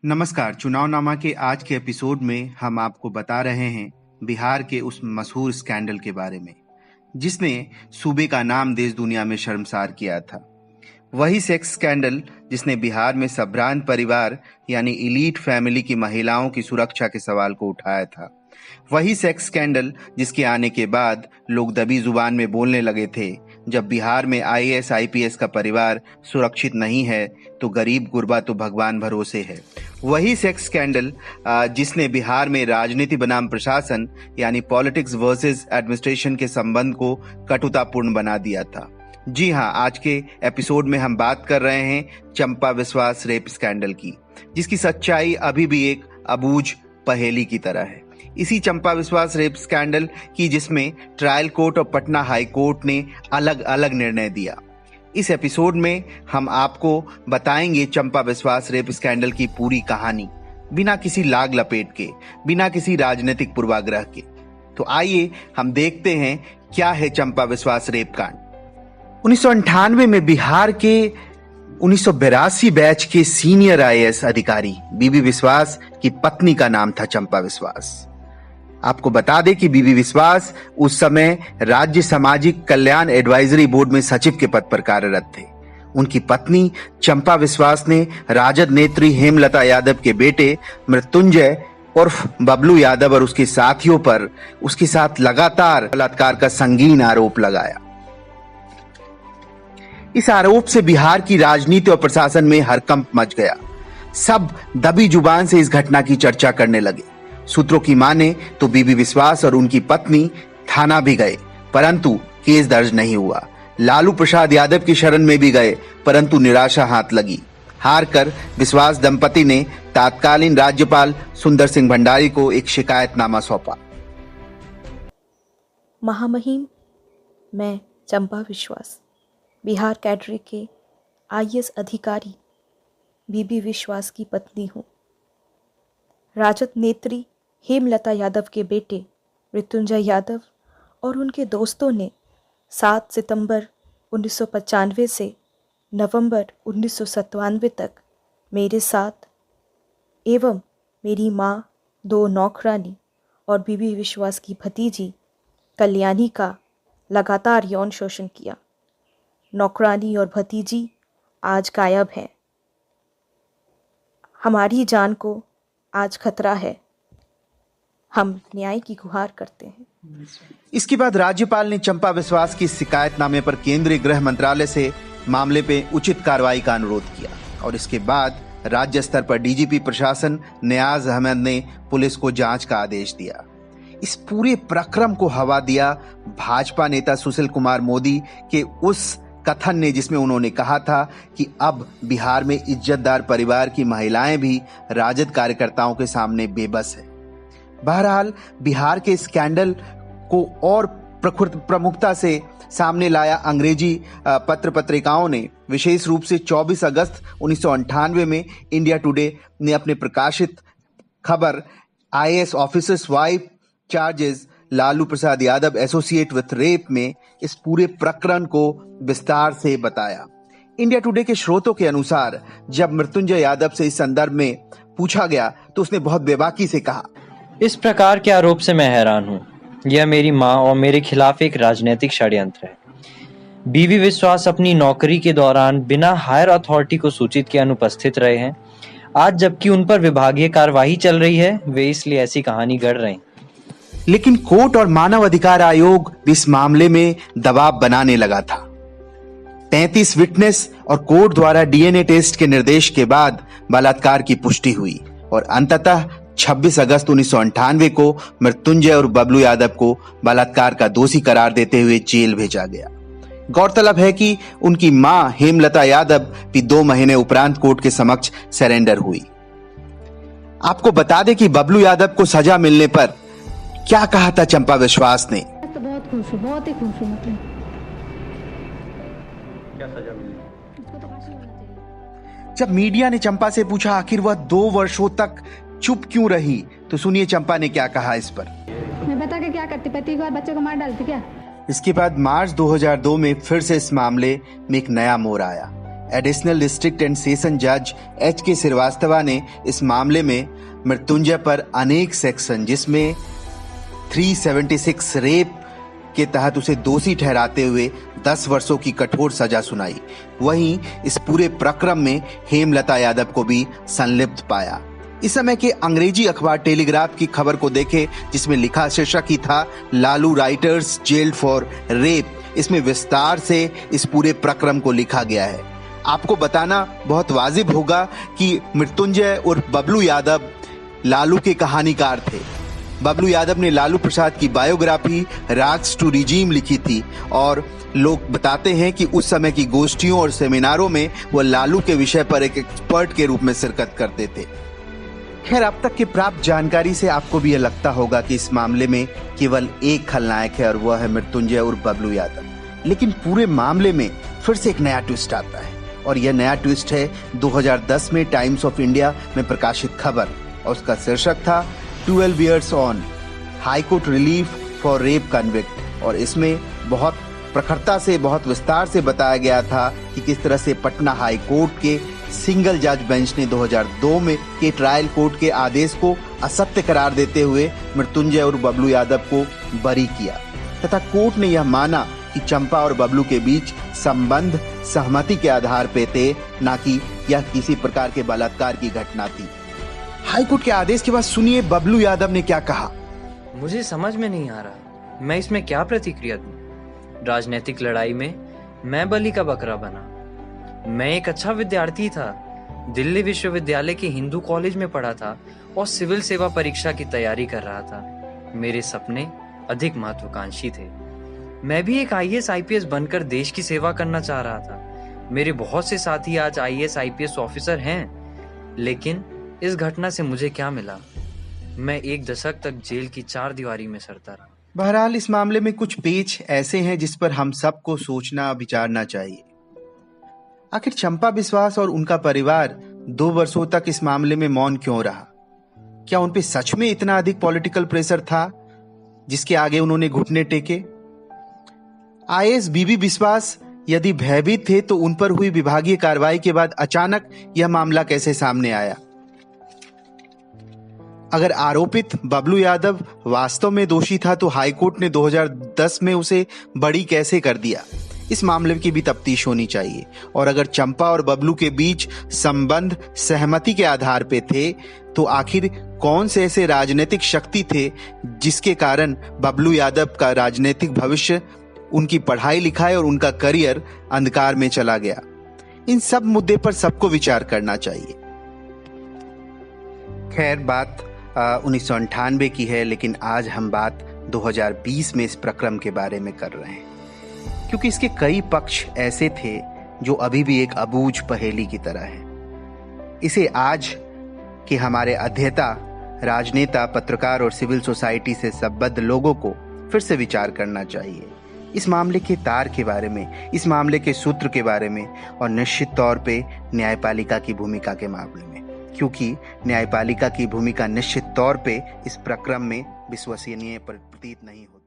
नमस्कार। चुनावनामा के आज के एपिसोड में हम आपको बता रहे हैं बिहार के उस मशहूर स्कैंडल के बारे में जिसने सूबे का नाम देश दुनिया में शर्मसार किया था। वही सेक्स स्कैंडल जिसने बिहार में संभ्रांत परिवार यानी इलीट फैमिली की महिलाओं की सुरक्षा के सवाल को उठाया था। वही सेक्स स्कैंडल जिसके आने के बाद लोग दबी जुबान में बोलने लगे थे, जब बिहार में आईएएस आईपीएस का परिवार सुरक्षित नहीं है तो गरीब गुरबा तो भगवान भरोसे है। वही सेक्स स्कैंडल जिसने बिहार में राजनीति बनाम प्रशासन यानी पॉलिटिक्स वर्सेस एडमिनिस्ट्रेशन के संबंध को कटुतापूर्ण बना दिया था। जी हाँ, आज के एपिसोड में हम बात कर रहे हैं चंपा विश्वास रेप स्कैंडल की, जिसकी सच्चाई अभी भी एक अबूझ पहेली की तरह है। इसी चंपा विश्वास रेप स्कैंडल की जिसमें ट्रायल कोर्ट और पटना हाई कोर्ट ने अलग अलग निर्णय दिया। इस एपिसोड में हम आपको बताएंगे चंपा विश्वास रेप स्कैंडल की पूरी कहानी, बिना किसी लाग लपेट के, बिना किसी राजनीतिक पूर्वाग्रह के। तो आइए हम देखते हैं क्या है चंपा विश्वास रेप कांड। 1998 में बिहार के 1982 बैच के सीनियर आईएएस अधिकारी बीबी विश्वास की पत्नी का नाम था चंपा विश्वास। आपको बता दें कि बीबी विश्वास उस समय राज्य सामाजिक कल्याण एडवाइजरी बोर्ड में सचिव के पद पर कार्यरत थे। उनकी पत्नी चंपा विश्वास ने राजद नेत्री हेमलता यादव के बेटे मृत्युंजय उर्फ बबलू यादव और उसके साथियों पर उसके साथ लगातार बलात्कार का संगीन आरोप लगाया। इस आरोप से बिहार की राजनीति और प्रशासन में हड़कंप मच गया। सब दबी जुबान से इस घटना की चर्चा करने लगे। सूत्रों की माने तो बीबी विश्वास और उनकी पत्नी थाना भी गए, परंतु केस दर्ज नहीं हुआ। लालू प्रसाद यादव की शरण में भी गए, परंतु निराशा हाथ लगी। हार कर विश्वास दंपति ने तत्कालीन राज्यपाल सुंदर सिंह भंडारी को एक शिकायतनामा सौंपा। महामहिम, मैं चंपा विश्वास बिहार कैडरे के आईएएस अधिकारी बीबी विश्वास की पत्नी हूँ। राजद नेत्री हेमलता यादव के बेटे मृत्युंजय यादव और उनके दोस्तों ने 7 सितंबर 1995 से नवंबर 1997 तक मेरे साथ एवं मेरी माँ, 2 नौकरानी और बीबी विश्वास की भतीजी कल्याणी का लगातार यौन शोषण किया। नौकरानी और भतीजी आज गायब हैं। हमारी जान को आज खतरा है। हम न्याय की गुहार करते हैं। इसके बाद राज्यपाल ने चंपा विश्वास की शिकायतनामे पर केंद्रीय गृह मंत्रालय से मामले पे उचित कार्रवाई का अनुरोध किया और इसके बाद राज्य स्तर पर डीजीपी प्रशासन नियाज अहमद ने पुलिस को जांच का आदेश दिया। इस पूरे प्रक्रम को हवा दिया भाजपा नेता सुशील कुमार मोदी के उस कथन ने, जिसमें उन्होंने कहा था कि अब बिहार में इज्जतदार परिवार की महिलाएं भी राजद कार्यकर्ताओं के सामने बेबस है। बहरहाल बिहार के स्कैंडल को और प्रमुखता से सामने लाया अंग्रेजी पत्र पत्रिकाओं ने। विशेष रूप से 24 अगस्त 1998 में इंडिया टुडे ने अपने प्रकाशित खबर IAS officers wife charges Lalu Prasad Yadav associate with rape में इस पूरे प्रकरण को विस्तार से बताया। इंडिया टुडे के स्रोतों के अनुसार जब मृत्युंजय यादव से इस संदर्भ में पूछा गया तो उसने बहुत बेबाकी से कहा, इस प्रकार के आरोप से मैं हैरान हूँ। यह मेरी माँ और मेरे खिलाफ एक राजनीतिक षड्यंत्र है। बीबी विश्वास अपनी नौकरी के दौरान बिना हायर अथॉरिटी को सूचित किए अनुपस्थित रहे हैं। आज जबकि उन पर विभागीय कार्यवाही चल रही है, वे इसलिए ऐसी कहानी गढ़ रहे हैं। लेकिन कोर्ट और मानव अधिकार आयोग भी इस मामले में दबाव बनाने लगा था। 35 विटनेस और कोर्ट द्वारा डीएनए टेस्ट के निर्देश के बाद बलात्कार की पुष्टि हुई और अंततः 26 अगस्त 1998 को मृत्युंजय और बबलू यादव को बलात्कार का दोषी करार देते हुए जेल भेजा गया। गौरतलब है कि उनकी मां हेमलता यादव भी 2 महीने उपरांत कोर्ट के समक्ष सरेंडर हुई। आपको बता दें कि बबलू यादव को सजा मिलने पर क्या कहा था चंपा विश्वास ने। तो बहुत खुश हूँ, बहुत ही खुश हूँ। मतलब क्या सजा मिली? उसको तो फांसी होना चाहिए। जब मीडिया ने चंपा से पूछा आखिर वह 2 वर्षों तक चुप क्यों रही, तो सुनिए चंपा ने क्या कहा इस पर। मैं बता के क्या करती, पति को और बच्चे को मार डालती क्या? इसके बाद मार्च 2002 में फिर से इस मामले में एक नया मोड़ आया। एडिशनल डिस्ट्रिक्ट एंड सेशन जज H.K. श्रीवास्तवा ने इस मामले में मृत्युंजय पर अनेक सेक्शन जिसमें 376 रेप के तहत उसे दोषी ठहराते हुए 10 वर्षों की कठोर सजा सुनाई। वहीं इस पूरे प्रकरण में हेमलता यादव को भी संलिप्त पाया। इस समय के अंग्रेजी अखबार टेलीग्राफ की खबर को देखें, जिसमें लिखा शीर्षक ही था Lalu writers gelled for rape. इसमें विस्तार से इस पूरे प्रकरण को लिखा गया है। आपको बताना बहुत वाजिब होगा कि मृत्युंजय और बबलू यादव लालू के कहानीकार थे। बबलू यादव ने लालू प्रसाद की बायोग्राफी राग्स टू रिजीम लिखी थी और लोग बताते हैं कि उस समय की गोष्ठियों और सेमिनारों में वह लालू के विषय पर एक एक्सपर्ट के रूप में शिरकत करते थे। खैर, अब तक की प्राप्त जानकारी से आपको भी यह लगता होगा कि इस मामले में केवल एक खलनायक है और वह है मृत्युंजय और बबलू यादव। लेकिन पूरे मामले में फिर से एक नया ट्विस्ट आता है और यह नया ट्विस्ट है 2010 में टाइम्स ऑफ इंडिया में प्रकाशित खबर और उसका शीर्षक था 12 years on high court relief for rape convict. और इसमें बहुत प्रखरता से, बहुत विस्तार से बताया गया था कि किस तरह से पटना हाई कोर्ट के सिंगल जज बेंच ने 2002 में के ट्रायल कोर्ट के आदेश को असत्य करार देते हुए मृत्युंजय और बबलू यादव को बरी किया तथा कोर्ट ने यह माना कि चंपा और बबलू के बीच संबंध सहमति के आधार पे थे, न कि यह किसी प्रकार के बलात्कार की घटना थी। हाईकोर्ट के आदेश के बाद सुनिए बबलू यादव ने क्या कहा। मुझे समझ में नहीं आ रहा मैं इसमें क्या प्रतिक्रिया दूं। राजनीतिक लड़ाई में मैं बलि का बकरा बना। मैं एक अच्छा विद्यार्थी था, दिल्ली विश्वविद्यालय के हिंदू कॉलेज में पढ़ा था और सिविल सेवा परीक्षा की तैयारी कर रहा था। मेरे सपने अधिक महत्वाकांक्षी थे। मैं भी एक IAS IPS बनकर देश की सेवा करना चाह रहा था। मेरे बहुत से साथी आज IAS IPS ऑफिसर हैं, लेकिन इस घटना से मुझे क्या मिला? मैं 1 दशक तक जेल की 4 दीवारी में सड़ता रहा। बहरहाल इस मामले में कुछ पेच ऐसे हैं जिस पर हम सबको सोचना विचारना चाहिए। आखिर चंपा बिस्वास और उनका परिवार 2 वर्षों तक इस मामले में मौन क्यों रहा? क्या उन पे सच में इतना अधिक पॉलिटिकल प्रेशर था जिसके आगे उन्होंने घुटने टेके? IAS बीबी बिस्वास यदि भयभीत थे तो उन पर हुई विभागीय कार्रवाई के बाद अचानक यह मामला कैसे सामने आया? अगर आरोपित बबलू यादव वास्तव में दोषी था तो हाईकोर्ट ने 2010 में उसे बरी कैसे कर दिया? इस मामले की भी तफ्तीश होनी चाहिए। और अगर चंपा और बबलू के बीच संबंध सहमति के आधार पे थे तो आखिर कौन से ऐसे राजनीतिक शक्ति थे जिसके कारण बबलू यादव का राजनीतिक भविष्य, उनकी पढ़ाई लिखाई और उनका करियर अंधकार में चला गया? इन सब मुद्दे पर सबको विचार करना चाहिए। खैर, बात 1998 की है, लेकिन आज हम बात 2020 में इस प्रकरण के बारे में कर रहे हैं, क्योंकि इसके कई पक्ष ऐसे थे जो अभी भी एक अबूझ पहेली की तरह है। इसे आज के हमारे अध्येता, राजनेता, पत्रकार और सिविल सोसाइटी से संबद्ध लोगों को फिर से विचार करना चाहिए, इस मामले के तार के बारे में, इस मामले के सूत्र के बारे में और निश्चित तौर पे न्यायपालिका की भूमिका के मामले में, क्योंकि न्यायपालिका की भूमिका निश्चित तौर पे इस प्रकरण में विश्वसनीय प्रतीत नहीं होती।